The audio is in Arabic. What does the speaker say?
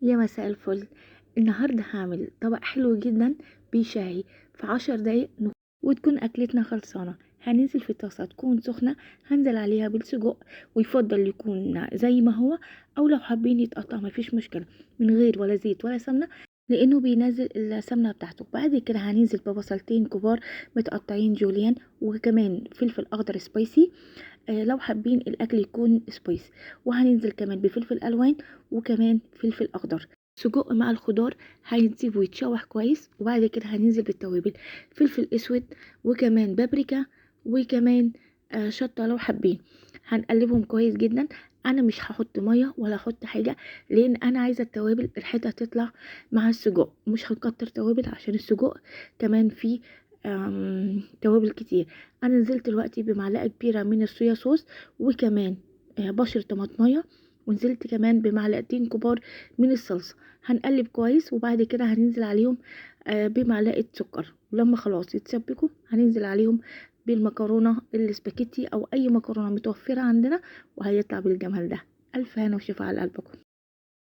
يا مساء الفل. النهاردة هعمل طبق حلو جدا بشاي في 10 دقايق وتكون أكلتنا خلصانة. هننزل في طاسة تكون سخنة، هنزل عليها بالسجق، ويفضل يكون زي ما هو، أو لو حابين يتقطع مفيش مشكلة من غير ولا زيت ولا سمنة، لأنه بينزل السمنة بتاعته. بعد كده هننزل ببصلتين كبار متقطعين جوليان، وكمان فلفل أخضر سبايسي لو حابين الأكل يكون سبايسي، وهننزل كمان بفلفل ألوان وكمان فلفل أخضر. سجق مع الخضار هيتسيب ويتشوح كويس، وبعد كده هننزل بالتوابل، فلفل اسود وكمان بابريكا وكمان شطة لو حابين. هنقلبهم كويس جدا. انا مش هحط ميه ولا هحط حاجه، لان انا عايزه التوابل الحته تطلع مع السجق، مش هنكتر توابل عشان السجق كمان فيه توابل كتير. انا نزلت دلوقتي بمعلقه كبيره من الصويا صوص، وكمان بشر طماطميه، ونزلت كمان بمعلقتين كبار من الصلصة. هنقلب كويس، وبعد كده هننزل عليهم بمعلقة سكر، ولما خلاص يتسبكوا هننزل عليهم بالمكرونة الاسباجيتي او اي مكرونة متوفرة عندنا، وهيطلع بالجمال ده. الف هنا وشفا على قلبكم.